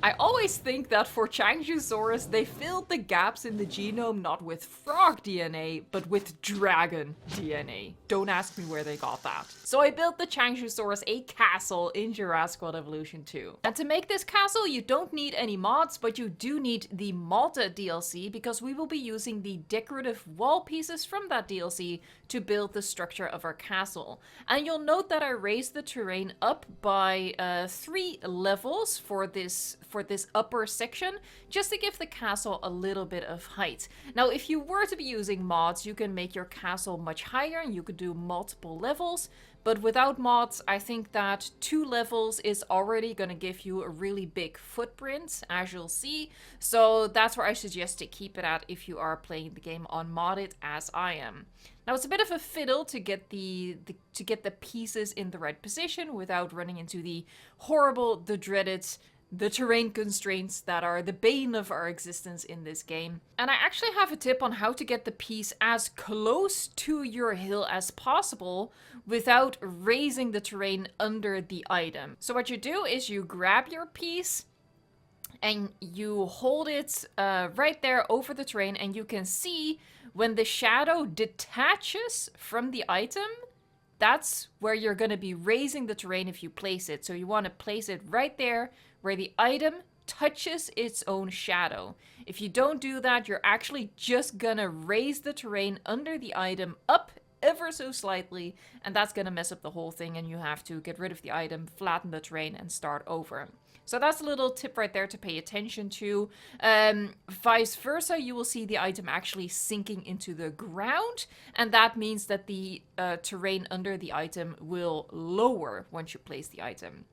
I always think that for Qianzhousaurus, they filled the gaps in the genome not with frog DNA, but with dragon DNA. Don't ask me where they got that. So I built the Qianzhousaurus a castle in Jurassic World Evolution 2. And to make this castle, you don't need any mods, but you do need the Malta DLC because we will be using the decorative wall pieces from that DLC to build the structure of our castle. And you'll note that I raised the terrain up by 3 levels for this upper section, just to give the castle a little bit of height. Now, if you were to be using mods, you can make your castle much higher and you could do multiple levels. But without mods, I think that 2 levels is already going to give you a really big footprint, as you'll see. So that's where I suggest to keep it at if you are playing the game unmodded, as I am. Now, it's a bit of a fiddle to get the pieces in the right position without running into the horrible, the dreaded, the terrain constraints that are the bane of our existence in this game. And I actually have a tip on how to get the piece as close to your hill as possible without raising the terrain under the item. So what you do is you grab your piece and you hold it right there over the terrain, and you can see when the shadow detaches from the item, that's where you're going to be raising the terrain if you place it. So you want to place it right there where the item touches its own shadow. If you don't do that, you're actually just going to raise the terrain under the item up ever so slightly, and that's going to mess up the whole thing, and you have to get rid of the item, flatten the terrain, and start over. So that's a little tip right there to pay attention to. Vice versa, you will see the item actually sinking into the ground, and that means that the terrain under the item will lower once you place the item.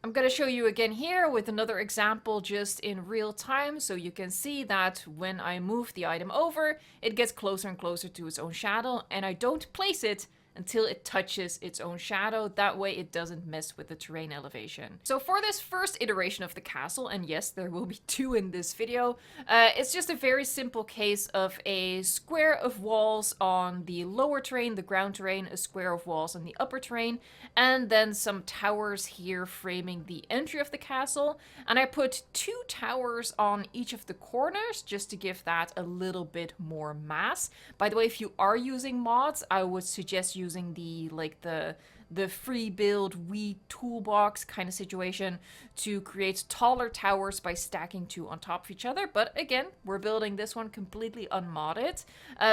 I'm going to show you again here with another example just in real time, so you can see that when I move the item over, it gets closer and closer to its own shadow, and I don't place it until it touches its own shadow. That way it doesn't mess with the terrain elevation. So for this first iteration of the castle, and yes, there will be 2 in this video, it's just a very simple case of a square of walls on the lower terrain, the ground terrain, a square of walls on the upper terrain, and then some towers here framing the entry of the castle. And I put 2 towers on each of the corners just to give that a little bit more mass. By the way, if you are using mods, I would suggest using the free build Wii toolbox kind of situation to create taller towers by stacking 2 on top of each other. But again, we're building this one completely unmodded.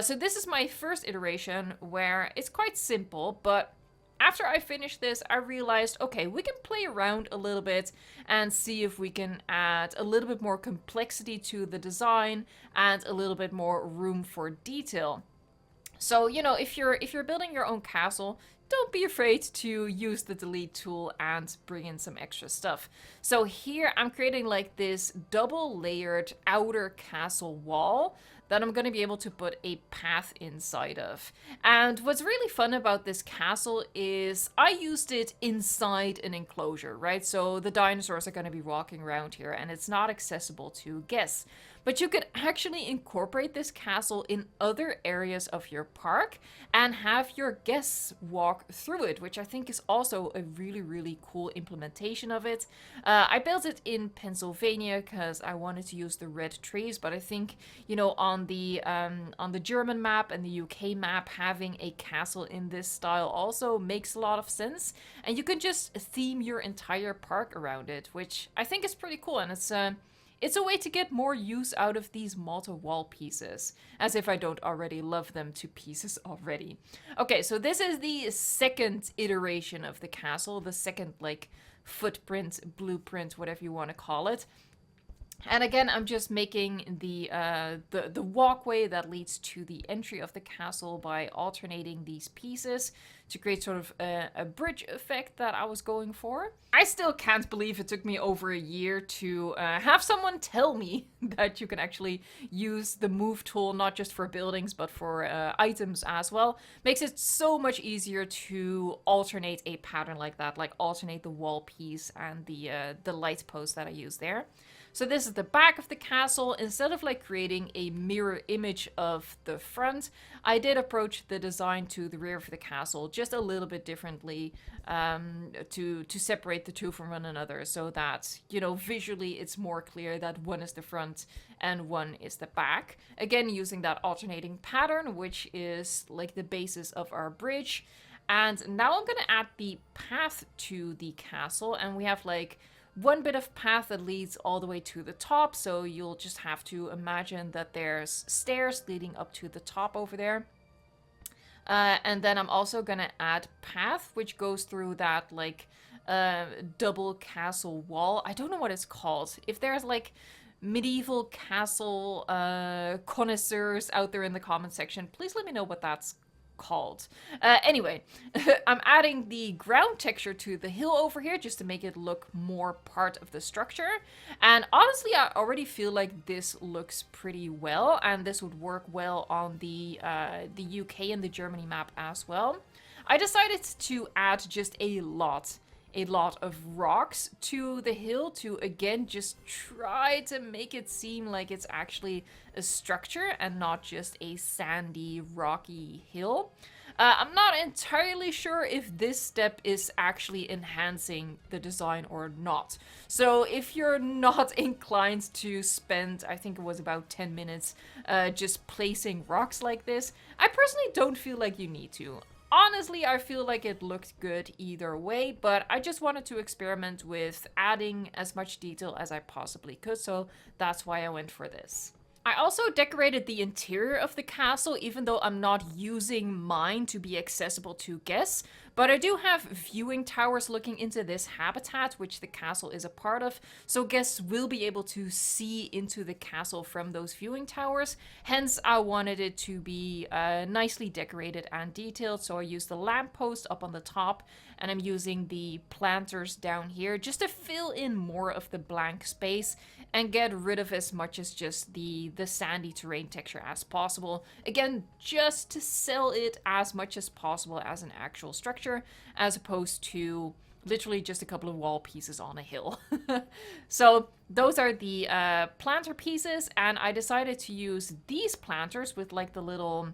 So this is my first iteration where it's quite simple, but after I finished this, I realized, okay, we can play around a little bit and see if we can add a little bit more complexity to the design and a little bit more room for detail. So, you know, if you're building your own castle, don't be afraid to use the delete tool and bring in some extra stuff. So here I'm creating like this double layered outer castle wall that I'm going to be able to put a path inside of. And what's really fun about this castle is I used it inside an enclosure, right? So the dinosaurs are going to be walking around here and it's not accessible to guests. But you could actually incorporate this castle in other areas of your park and have your guests walk through it, which I think is also a really, really cool implementation of it. I built it in Pennsylvania because I wanted to use the red trees, but I think, you know, on the German map and the UK map, having a castle in this style also makes a lot of sense. And you can just theme your entire park around it, which I think is pretty cool, and it's a way to get more use out of these Malta wall pieces, as if I don't already love them to pieces already. Okay, so this is the second iteration of the castle, the second, like, footprint, blueprint, whatever you want to call it. And again, I'm just making the walkway that leads to the entry of the castle by alternating these pieces to create sort of a bridge effect that I was going for. I still can't believe it took me over a year to have someone tell me that you can actually use the move tool not just for buildings but for items as well. Makes it so much easier to alternate a pattern like that, like alternate the wall piece and the light post that I use there. So this is the back of the castle. Instead of like creating a mirror image of the front, I did approach the design to the rear of the castle just a little bit differently to separate the two from one another, so that, you know, visually it's more clear that one is the front and one is the back. Again, using that alternating pattern, which is like the basis of our bridge. And now I'm gonna add the path to the castle, and we have like one bit of path that leads all the way to the top, so you'll just have to imagine that there's stairs leading up to the top over there. And then I'm also gonna add path, which goes through that like double castle wall. I don't know what it's called. If there's like medieval castle connoisseurs out there in the comment section, please let me know what that's called. Anyway, I'm adding the ground texture to the hill over here just to make it look more part of the structure. And honestly, I already feel like this looks pretty well, and this would work well on the UK and the Germany map as well. I decided to add just a lot of rocks to the hill to, again, just try to make it seem like it's actually a structure and not just a sandy, rocky hill. I'm not entirely sure if this step is actually enhancing the design or not. So if you're not inclined to spend, I think it was about 10 minutes, just placing rocks like this, I personally don't feel like you need to. Honestly, I feel like it looked good either way, but I just wanted to experiment with adding as much detail as I possibly could, so that's why I went for this. I also decorated the interior of the castle, even though I'm not using mine to be accessible to guests. But I do have viewing towers looking into this habitat, which the castle is a part of, so guests will be able to see into the castle from those viewing towers. Hence, I wanted it to be nicely decorated and detailed, so I used the lamppost up on the top, and I'm using the planters down here just to fill in more of the blank space and get rid of as much as just the sandy terrain texture as possible. Again, just to sell it as much as possible as an actual structure, as opposed to literally just a couple of wall pieces on a hill. So those are the planter pieces, and I decided to use these planters with like the little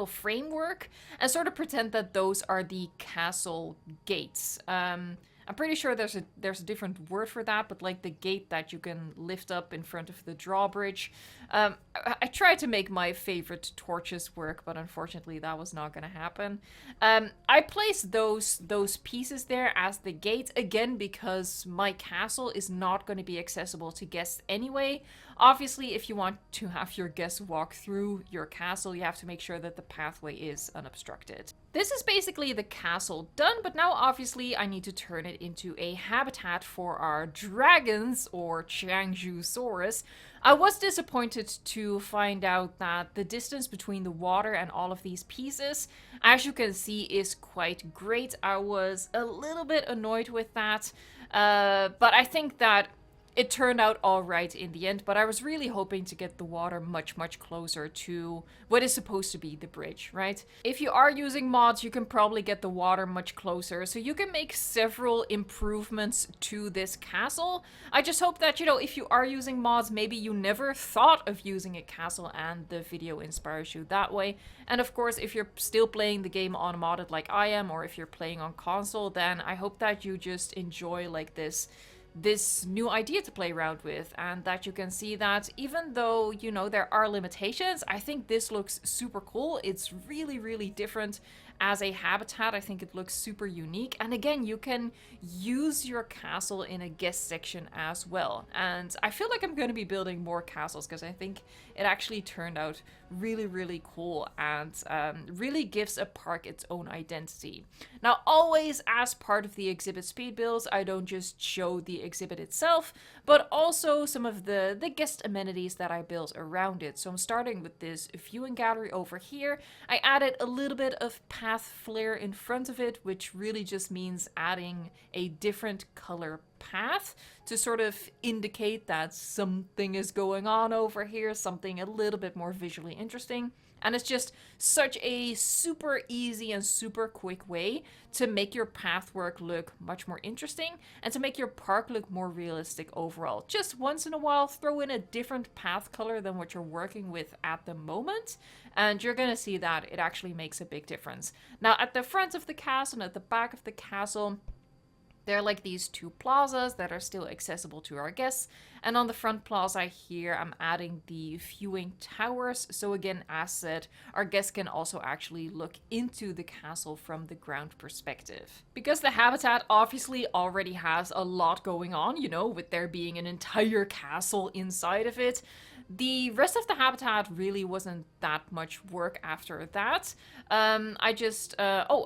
framework and sort of pretend that those are the castle gates. I'm pretty sure there's a different word for that, but like the gate that you can lift up in front of the drawbridge. I tried to make my favorite torches work, but unfortunately that was not going to happen. I placed those pieces there as the gate, again, because my castle is not going to be accessible to guests anyway. Obviously, if you want to have your guests walk through your castle, you have to make sure that the pathway is unobstructed. This is basically the castle done, but now obviously I need to turn it into a habitat for our dragons, or Qianzhousaurus. I was disappointed to find out that the distance between the water and all of these pieces, as you can see, is quite great. I was a little bit annoyed with that, but I think that it turned out all right in the end, but I was really hoping to get the water much, much closer to what is supposed to be the bridge, right? If you are using mods, you can probably get the water much closer, so you can make several improvements to this castle. I just hope that, you know, if you are using mods, maybe you never thought of using a castle and the video inspires you that way. And of course, if you're still playing the game on modded like I am, or if you're playing on console, then I hope that you just enjoy like this new idea to play around with, and that you can see that even though, you know, there are limitations, I think this looks super cool. It's really, really different as a habitat. I think it looks super unique, and again, you can use your castle in a guest section as well. And I feel like I'm going to be building more castles because I think it actually turned out really, really cool, and really gives a park its own identity. Now, always as part of the exhibit speed builds, I don't just show the exhibit itself, but also some of the guest amenities that I built around it. So I'm starting with this viewing gallery over here. I added a little bit of path flare in front of it, which really just means adding a different color path to sort of indicate that something is going on over here, something a little bit more visually interesting. And it's just such a super easy and super quick way to make your pathwork look much more interesting and to make your park look more realistic overall. Just once in a while, throw in a different path color than what you're working with at the moment, and you're gonna see that it actually makes a big difference. Now, at the front of the castle and at the back of the castle, there are like these two plazas that are still accessible to our guests. And on the front plaza here, I'm adding the viewing towers. So again, as said, our guests can also actually look into the castle from the ground perspective. Because the habitat obviously already has a lot going on, you know, with there being an entire castle inside of it. The rest of the habitat really wasn't that much work after that. I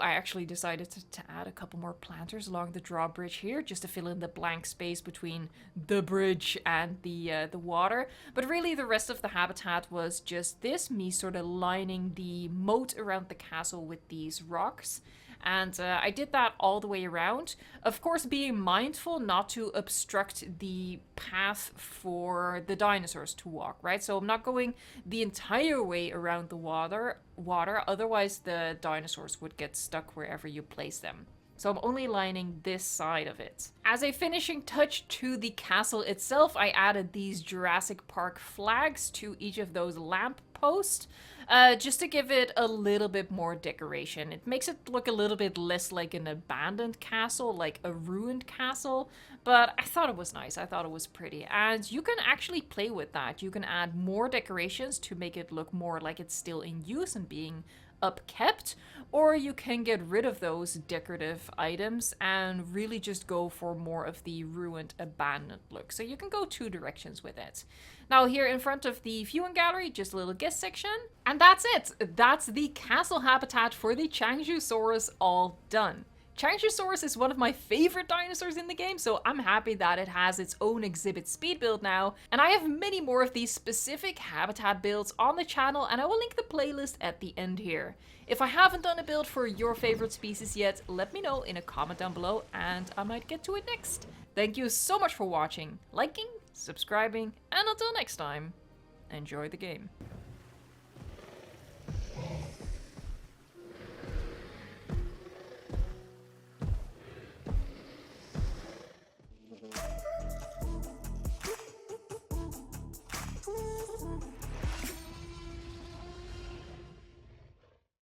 actually decided to add a couple more planters along the drawbridge here, just to fill in the blank space between the bridge and the water. But really the rest of the habitat was just this, me sort of lining the moat around the castle with these rocks. And I did that all the way around. Of course, being mindful not to obstruct the path for the dinosaurs to walk, right? So I'm not going the entire way around the water, otherwise the dinosaurs would get stuck wherever you place them. So I'm only lining this side of it. As a finishing touch to the castle itself, I added these Jurassic Park flags to each of those lamp posts. Just to give it a little bit more decoration. It makes it look a little bit less like an abandoned castle, like a ruined castle, but I thought it was nice. I thought it was pretty. And you can actually play with that. You can add more decorations to make it look more like it's still in use and being upkept, or you can get rid of those decorative items and really just go for more of the ruined, abandoned look. So you can go two directions with it. Now here in front of the viewing gallery, just a little guest section. And that's it. That's the castle habitat for the Qianzhousaurus all done. Qianzhousaurus is one of my favorite dinosaurs in the game, so I'm happy that it has its own exhibit speed build now, and I have many more of these specific habitat builds on the channel, and I will link the playlist at the end here. If I haven't done a build for your favorite species yet, let me know in a comment down below, and I might get to it next. Thank you so much for watching, liking, subscribing, and until next time, enjoy the game.